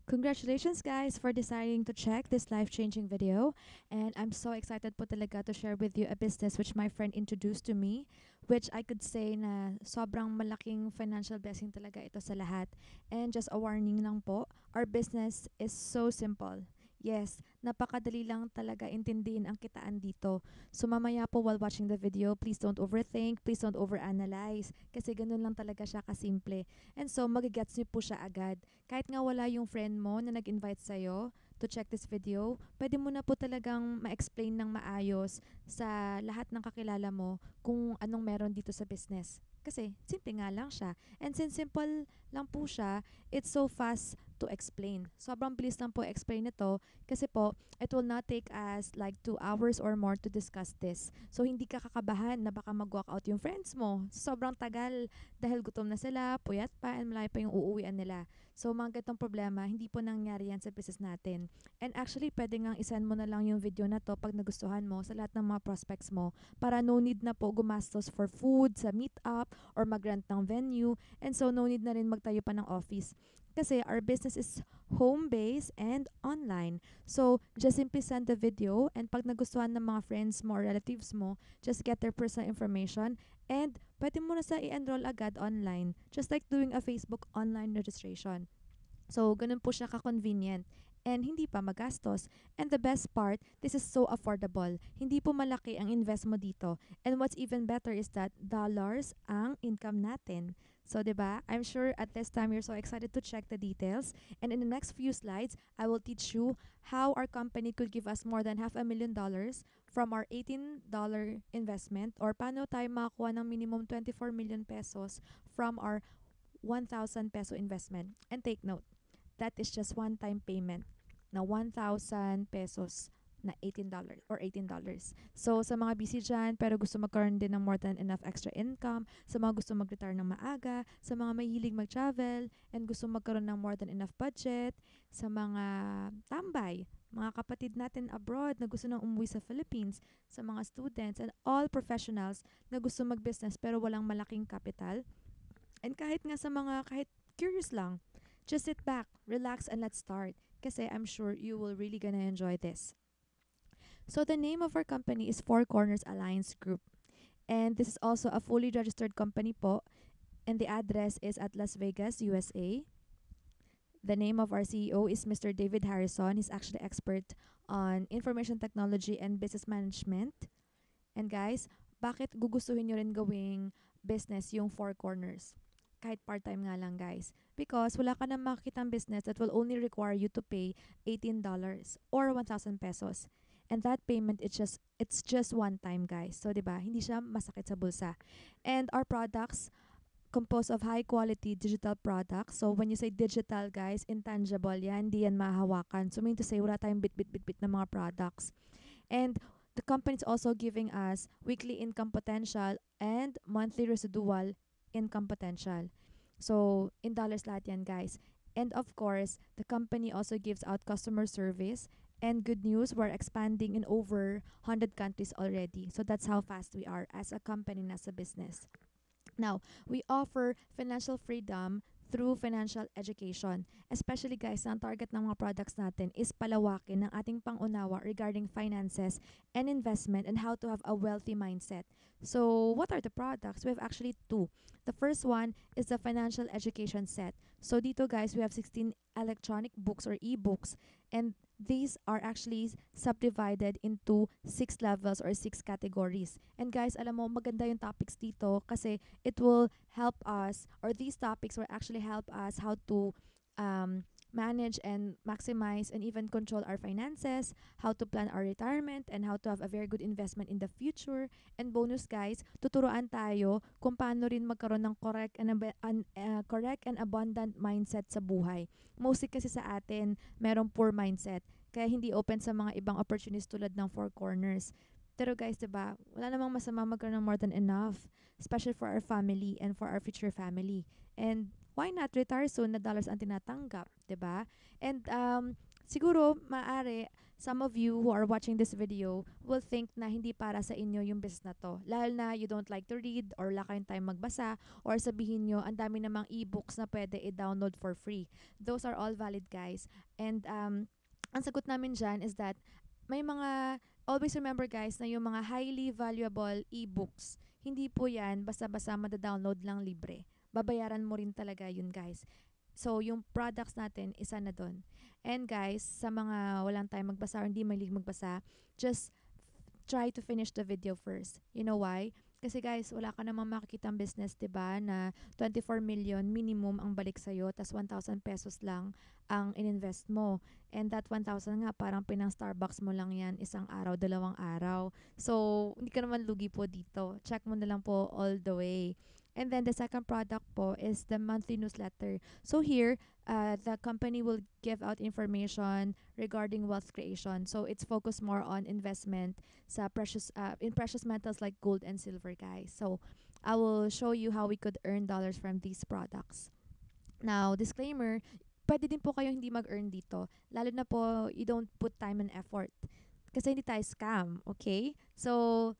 Congratulations guys for deciding to check this life-changing video, and I'm so excited po talaga to share with you a business which my friend introduced to me, which I could say na sobrang malaking financial blessing talaga ito sa lahat. And just a warning lang po, our business is so simple. Yes, napakadali lang talaga intindihin ang kitaan dito. So mamaya po while watching the video, please don't overthink, please don't overanalyze, kasi ganun lang talaga siya kasimple. And so magigets niyo po siya agad. Kahit nga wala yung friend mo na nag-invite sa'yo to check this video, pwede mo na po talagang ma-explain ng maayos sa lahat ng kakilala mo kung anong meron dito sa business. Kasi simple nga lang siya. And since simple lang po siya, it's so fast to explain. Sobrang bilis lang po explain ito kasi po, it will not take us like 2 hours or more to discuss this. So, hindi ka kakabahan na baka mag-walk out yung friends mo. Sobrang tagal dahil gutom na sila, puyat pa, and malayo pa yung uuwian nila. So, mga ganitong problema, hindi po nangyari yan sa business natin. And actually, pwede nga isend mo na lang yung video na to pag nagustuhan mo sa lahat ng mga prospects mo para no need na po gumastos for food, sa meet-up, or mag-rent ng venue. And so, no need na rin magtayo pa ng office. Kasi our business is home-based and online. So, just simply send the video and pag nagustuhan ng mga friends mo or relatives mo, just get their personal information and pwede mo na sa i-enroll agad online. Just like doing a Facebook online registration. So, ganun po siya ka-convenient. And hindi pa magastos. And the best part, this is so affordable. Hindi po malaki ang invest mo dito. And what's even better is that dollars ang income natin. So, 'di ba? I'm sure at this time you're so excited to check the details. And in the next few slides, I will teach you how our company could give us more than $500,000 from our $18 investment or paano tayo makakuha ng minimum 24 million pesos from our 1,000 peso investment. And take note, that is just one-time payment na 1,000 pesos na $18 or $18. So, sa mga busy dyan, pero gusto magkaroon din ng more than enough extra income, sa mga gusto mag-retire ng maaga, sa mga mahilig mag-travel, and gusto magkaroon ng more than enough budget, sa mga tambay, mga kapatid natin abroad na gusto nang umuwi sa Philippines, sa mga students, and all professionals na gusto mag-business pero walang malaking capital, and kahit nga sa mga kahit curious lang, just sit back, relax, and let's start. Kasi I'm sure you will really gonna enjoy this. So the name of our company is Four Corners Alliance Group. And this is also a fully registered company po. And the address is at Las Vegas, USA. The name of our CEO is Mr. David Harrison. He's actually expert on information technology and business management. And guys, bakit gugustuhin nyo rin gawing business yung Four Corners? Kahit part-time nga lang guys. Because wala ka na makikitang business that will only require you to pay $18 or 1,000 pesos. And that payment, it's just one time guys. So 'di ba hindi siya masakit sa bulsa. And our products composed of high quality digital products. So when you say digital guys, intangible yan, hindi yan mahahawakan. So mean to say wala tayong bit-bit-bit-bit na mga products. And the company is also giving us weekly income potential and monthly residual income potential. So, in dollars lahat yan, guys. And of course, the company also gives out customer service. And good news, we're expanding in over 100 countries already. So that's how fast we are as a company and as a business. Now, we offer financial freedom through financial education. Especially guys, ang target ng mga products natin is palawakin ng ating pangunawa regarding finances and investment and how to have a wealthy mindset. So, what are the products? We have actually two. The first one is the financial education set. So, dito guys, we have 16 electronic books or e-books, and these are actually subdivided into 6 levels or 6 categories. And guys, alam mo, maganda yung topics dito kasi it will help us, or these topics will actually help us how to manage and maximize and even control our finances, how to plan our retirement, and how to have a very good investment in the future. And bonus guys, tuturuan tayo kung paano rin magkaroon ng correct and abundant mindset sa buhay. Mostly kasi sa atin, merong poor mindset. Kaya hindi open sa mga ibang opportunities tulad ng Four Corners. Pero guys, 'di ba? Wala namang masama magkaroon ng more than enough, especially for our family and for our future family. And why not retire soon na dollars ang tinatanggap, 'di ba? And siguro maaari some of you who are watching this video will think na hindi para sa inyo yung business na to. Lalo na you don't like to read or wala kayong time magbasa or sabihin nyo ang dami namang e-books na pwede i-download for free. Those are all valid, guys. And ang sagot namin dyan is that may mga, always remember guys na yung mga highly valuable e-books, hindi po yan basta-basta mada-download lang libre. Babayaran mo rin talaga yun, guys. So, yung products natin, isa na dun. And guys, sa mga walang time magbasa or hindi mahilig magbasa, just try to finish the video first. You know why? Kasi guys, wala ka namang makikitang business, 'di ba, na 24 million minimum ang balik sa'yo, tas 1,000 pesos lang ang ininvest mo. And that 1,000 nga, parang pinang Starbucks mo lang yan, isang araw, dalawang araw. So, hindi ka naman lugi po dito. Check mo na lang po all the way. And then the second product po is the monthly newsletter. So here, the company will give out information regarding wealth creation. So it's focused more on investment sa in precious metals like gold and silver, guys. So I will show you how we could earn dollars from these products. Now, disclaimer, pwede din po kayo hindi mag-earn dito. Lalo na po, you don't put time and effort. Kasi hindi tayo scam, okay? So,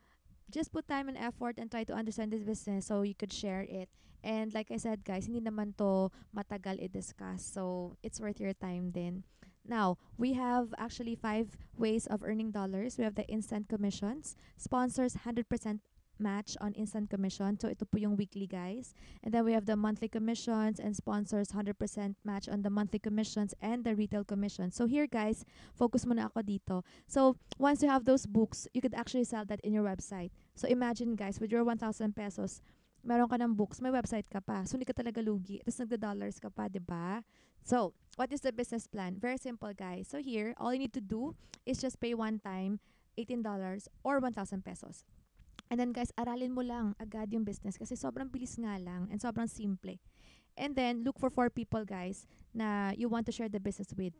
just put time and effort and try to understand this business so you could share it. And like I said, guys, hindi naman to matagal i-discuss. So, it's worth your time din. Now, we have actually 5 ways of earning dollars. We have the instant commissions. Sponsors 100% match on instant commission. So, ito po yung weekly, guys. And then we have the monthly commissions and sponsors 100% match on the monthly commissions and the retail commissions. So, here, guys, focus muna ako dito. So, once you have those books, you could actually sell that in your website. So, imagine, guys, with your 1,000 pesos, meron ka ng books, may website ka pa. So, hindi ka talaga lugi. Tapos, nagda-dollars ka pa, diba? So, what is the business plan? Very simple, guys. So, here, all you need to do is just pay one time $18 or 1,000 pesos. And then guys, aralin mo lang agad yung business kasi sobrang bilis nga lang and sobrang simple. And then, look for 4 people, guys, na you want to share the business with.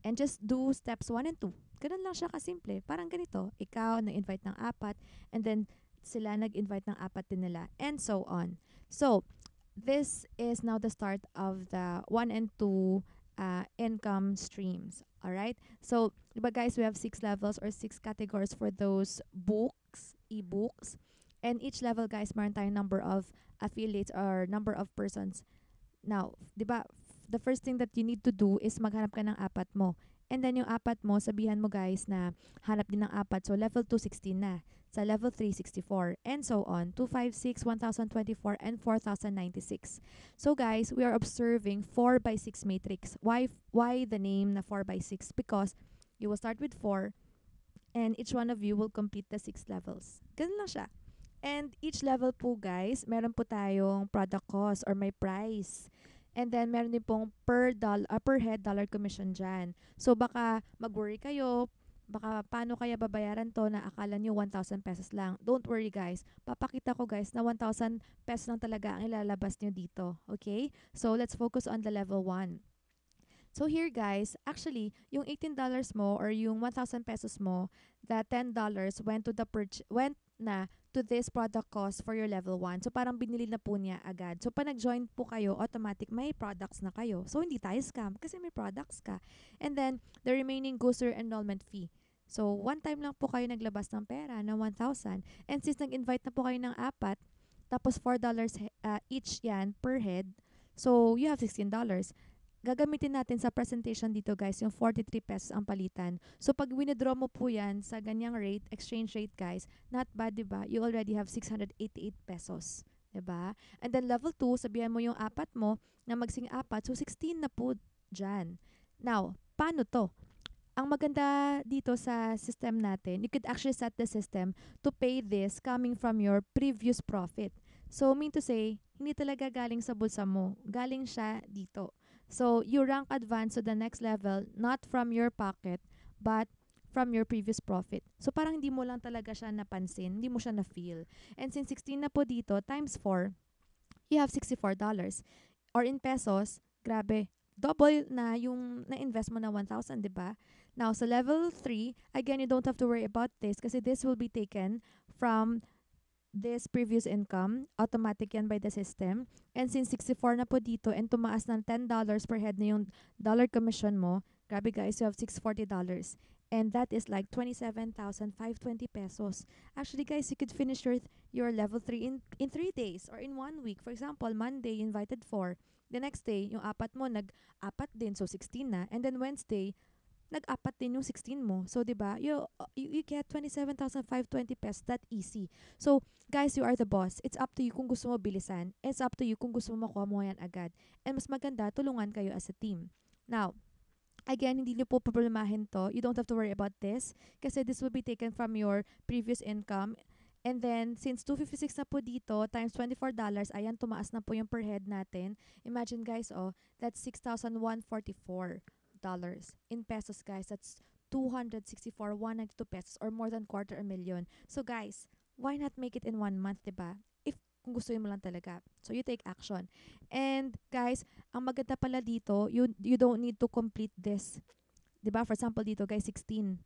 And just do steps 1 and 2. Ganun lang siya kasimple. Parang ganito. Ikaw, nag-invite ng 4, and then sila nag-invite ng 4 din nila, and so on. So, this is now the start of the 1 and 2 income streams. Alright? So, diba guys, we have 6 levels or 6 categories for those books, e-books. And each level, guys, meron tayong number of affiliates or number of persons. Now, diba, the first thing that you need to do is maghanap ka ng 4 mo. And then yung 4 mo, sabihan mo guys na hanap din ng 4. So, level 2, 16 na. Sa level 3, 64. And so on. 256, 1024, and 4096. So guys, we are observing 4x6 matrix. Why the name na 4x6? Because you will start with 4 and each one of you will complete the 6 levels. Ganun lang siya. And each level po guys, meron po tayong product cost or may price. And then, meron din pong per head dollar commission dyan. So, baka mag-worry kayo, baka paano kaya babayaran to na akala nyo 1,000 pesos lang. Don't worry guys. Papakita ko guys na 1,000 pesos lang talaga ang ilalabas nyo dito. Okay? So, let's focus on the level 1. So here guys, actually, yung $18 mo or yung 1,000 pesos mo, the $10 went na to this product cost for your level 1. So parang binili na po niya agad. So pag nag-join po kayo, automatic may products na kayo. So hindi tayo scam kasi may products ka. And then the remaining goes to your enrollment fee. So one time lang po kayo naglabas ng pera na 1,000. And since nag-invite na po kayo ng 4, tapos $4 each yan per head, so you have $16. Gagamitin natin sa presentation dito guys, yung 43 pesos ang palitan. So pag withdraw mo po yan sa ganyang rate, exchange rate guys, not bad, diba? You already have 688 pesos. Diba? And then level 2, sabihan mo yung 4 mo na magsing 4, so 16 na po dyan. Now, paano to? Ang maganda dito sa system natin, you could actually set the system to pay this coming from your previous profit. So, mean to say, hindi talaga galing sa bulsa mo. Galing siya dito. So, you rank advance to the next level, not from your pocket, but from your previous profit. So, parang hindi mo lang talaga siya napansin, hindi mo siya na-feel. And since 16 na po dito, times 4, you have $64. Or in pesos, grabe, double na yung na-invest mo na 1,000, diba? Now, sa level 3, again, you don't have to worry about this kasi this will be taken from this previous income, automatic yan by the system. And since 64 na po dito and tumaas ng $10 per head na yung dollar commission mo, grabe guys, you have $640. And that is like 27,520 pesos. Actually, guys, you could finish your level 3 in 3 days or in 1 week. For example, Monday, you invited 4. The next day, yung apat mo, nag-apat din, so 16 na. And then Wednesday, nag-apat din yung 16 mo. So, 'di ba? You get 27,520 pesos that easy. So, guys, you are the boss. It's up to you kung gusto mo bilisan. It's up to you kung gusto mo makuha mo yan agad. And mas maganda, tulungan kayo as a team. Now, again, hindi niyo po problemahin to. You don't have to worry about this kasi this will be taken from your previous income. And then, since 256 na po dito, times $24, ayan, tumaas na po yung per head natin. Imagine, guys, oh, that's $6,144. In pesos, guys, that's 264,192 pesos or more than quarter a million. So, guys, why not make it in 1 month, diba? If kung gusto mo lang talaga. So, you take action. And, guys, ang maganda pala dito, you don't need to complete this. 'Di ba? For example dito, guys, 16.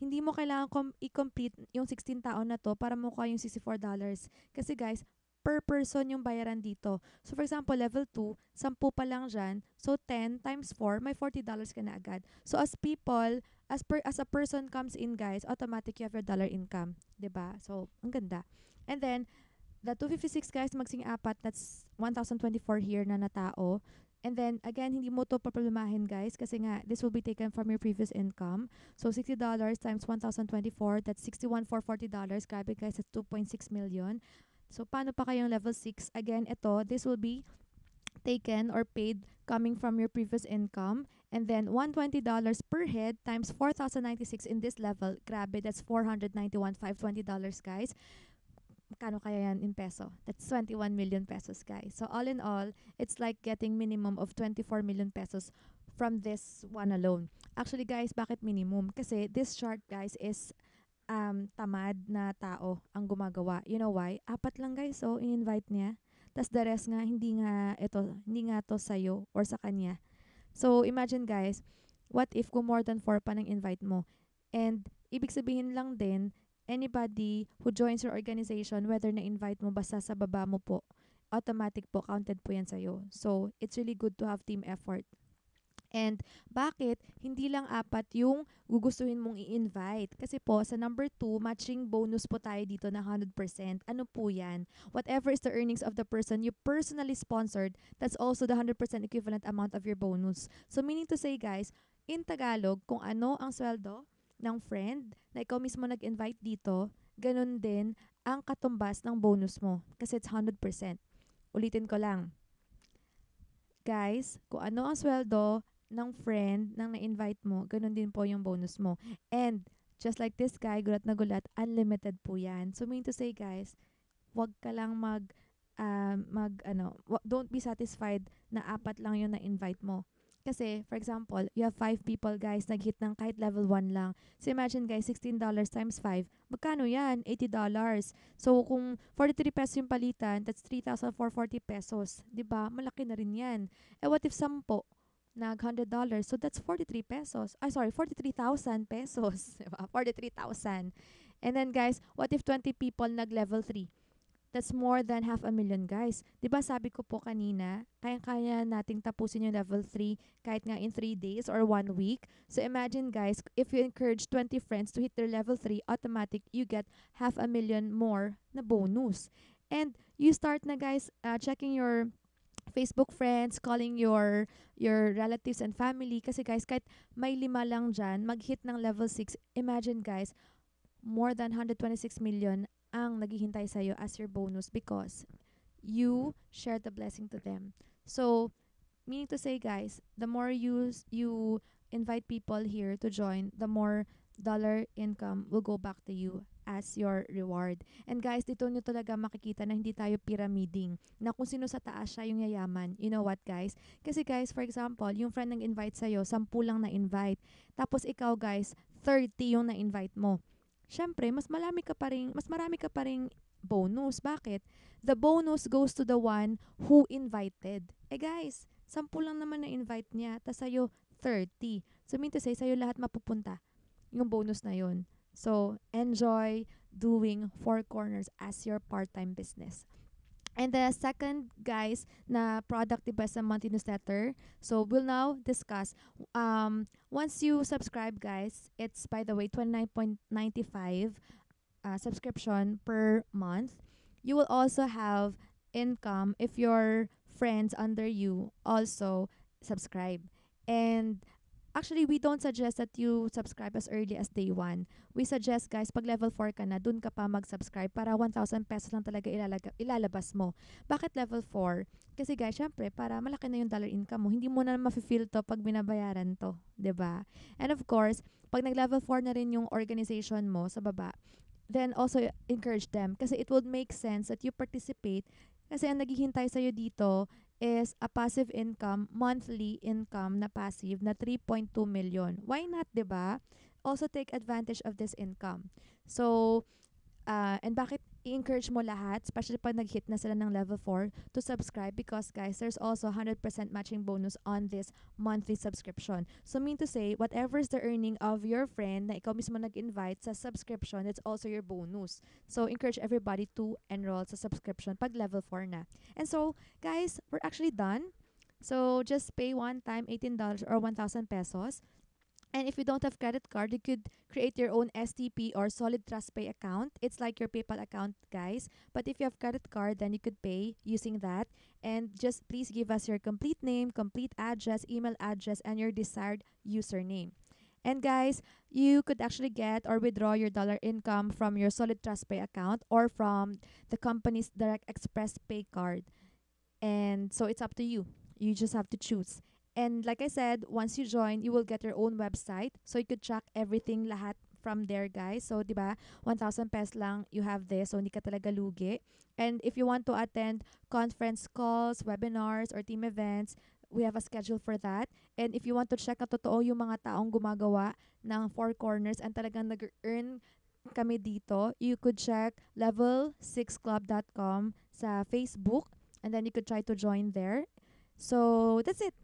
Hindi mo kailangan i-complete yung 16 taon na to para makuha yung $64. Kasi guys, per person yung bayaran dito. So for example, level 2, 10 pa lang dyan. So 10 times 4, may $40 ka na agad. So as people, as a person comes in, guys, automatic you have your dollar income. 'Di ba? So, ang ganda. And then, the 256, guys, magsing apat, that's 1,024 here na tao. And then, again, hindi mo to paproblemahin, guys, kasi nga, this will be taken from your previous income. So, $60 times 1,024, that's $61,440. Grabe, guys, that's 2.6 million. So, paano pa kayong level 6? Again, ito, this will be taken or paid coming from your previous income. And then, $120 per head times 4,096 in this level. Grabe, that's $491,520, guys. Magkano kaya yan in peso? That's 21 million pesos, guys. So, all in all, it's like getting minimum of 24 million pesos from this one alone. Actually, guys, bakit minimum? Kasi this chart, guys, is tamad na tao ang gumagawa. You know why? Apat lang, guys, so in-invite niya. Tas the rest nga, hindi nga to sa'yo or sa kanya. So, imagine, guys, what if kung more than 4 pa ng invite mo? And, ibig sabihin lang din, anybody who joins your organization, whether na-invite mo basta sa baba mo po, automatic po, counted po yan sa'yo. So, it's really good to have team effort. And bakit hindi lang apat yung gugustuhin mong i-invite? Kasi po, sa number 2, matching bonus po tayo dito na 100%. Ano po yan? Whatever is the earnings of the person you personally sponsored, that's also the 100% equivalent amount of your bonus. So meaning to say, guys, in Tagalog, kung ano ang sweldo ng friend na ikaw mismo nag-invite dito, ganun din ang katumbas ng bonus mo. Kasi it's 100%. Ulitin ko lang. Guys, kung ano ang sweldo ng friend nang na-invite mo, ganun din po yung bonus mo. And, just like this guy, gulat na gulat, unlimited po yan. So, mean to say, guys, wag ka lang don't be satisfied na apat lang yung na-invite mo. Kasi, for example, you have 5 people, guys, nag-hit ng kahit level 1 lang. So, imagine, guys, $16 times 5. Magkano yan? $80. So, kung 43 pesos yung palitan, that's 3,440 pesos. 'Di ba? Malaki na rin yan. Eh, what if 10 nag $100? So, that's 43 pesos. 43,000 pesos. Diba? 43,000. And then, guys, what if 20 people nag-level 3? That's more than 500,000, guys. 'Di ba sabi ko po kanina, kaya-kaya nating tapusin yung level 3 kahit nga in 3 days or 1 week. So imagine, guys, if you encourage 20 friends to hit their level 3, automatic you get 500,000 more na bonus. And you start na, guys, checking your Facebook friends, calling your relatives and family kasi, guys, kahit may 5 lang dyan, mag-hit ng level 6. Imagine, guys, more than 126 million ang naghihintay sa'yo as your bonus because you share the blessing to them. So, meaning to say, guys, the more you invite people here to join, the more dollar income will go back to you as your reward. And guys, dito nyo talaga makikita na hindi tayo pyramiding. Na kung sino sa taas siya yung yayaman. You know what, guys? Kasi, guys, for example, yung friend nang invite sa'yo, 10 lang na-invite. Tapos ikaw, guys, 30 yung na-invite mo. Siyempre, mas marami ka pa ring bonus. Bakit? The bonus goes to the one who invited. Eh, guys, 10 lang naman na-invite niya, tas sa'yo 30. So, mean to say, sa'yo lahat mapupunta yung bonus na yun. So, enjoy doing Four Corners as your part-time business. And the second, guys, na product diba sa monthly newsletter. So we'll now discuss. Once you subscribe, guys, it's by the way 29.95 subscription per month. You will also have income if your friends under you also subscribe. And actually, we don't suggest that you subscribe as early as day 1. We suggest, guys, pag level 4 ka na, dun ka pa mag-subscribe para 1,000 pesos lang talaga ilalabas mo. Bakit level 4? Kasi guys, syempre, para malaki na yung dollar income mo, hindi mo na mafe-feel to pag binabayaran to. 'Di ba? And of course, pag nag-level 4 na rin yung organization mo sa baba, then also encourage them kasi it would make sense that you participate kasi ang naghihintay sa'yo dito is a passive income, monthly income na passive na 3.2 million. Why not, 'di ba? Also take advantage of this income. So, and bakit i-encourage mo lahat, especially pag nag-hit na sila ng level 4, to subscribe because guys, there's also 100% matching bonus on this monthly subscription. So mean to say, whatever is the earning of your friend na ikaw mismo nag-invite sa subscription, it's also your bonus. So encourage everybody to enroll sa subscription pag level 4 na. And so, guys, we're actually done. So just pay one time $18 or 1,000 pesos. And if you don't have credit card, you could create your own STP or Solid Trust Pay account. It's like your PayPal account, guys. But if you have credit card, then you could pay using that. And just please give us your complete name, complete address, email address, and your desired username. And guys, you could actually get or withdraw your dollar income from your Solid Trust Pay account or from the company's Direct Express Pay card. And so it's up to you. You just have to choose. And like I said, once you join, you will get your own website. So you could track everything lahat from there, guys. So, di ba, 1,000 pesos lang you have this. So, hindi ka talaga lugi. And if you want to attend conference calls, webinars, or team events, we have a schedule for that. And if you want to check na totoo yung mga taong gumagawa ng Four Corners and talagang nag-earn kami dito, you could check level6club.com sa Facebook and then you could try to join there. So that's it.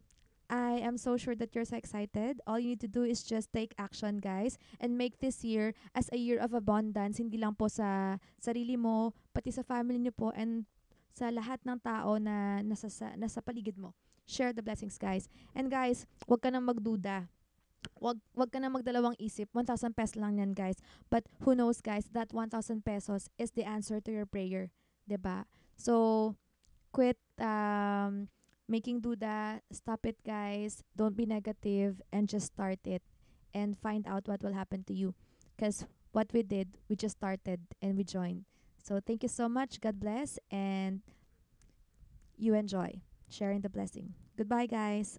I am so sure that you're so excited. All you need to do is just take action, guys, and make this year as a year of abundance, hindi lang po sa sarili mo, pati sa family niyo po, and sa lahat ng tao na nasa paligid mo. Share the blessings, guys. And guys, wag ka nang magduda. Wag ka na magdalawang isip. 1,000 pesos lang yan, guys. But who knows, guys, that 1,000 pesos is the answer to your prayer. 'Di ba? So, quit making duda. Stop it, guys. Don't be negative and just start it and find out what will happen to you. Because what we did, we just started and we joined. So, thank you so much. God bless and you enjoy sharing the blessing. Goodbye, guys.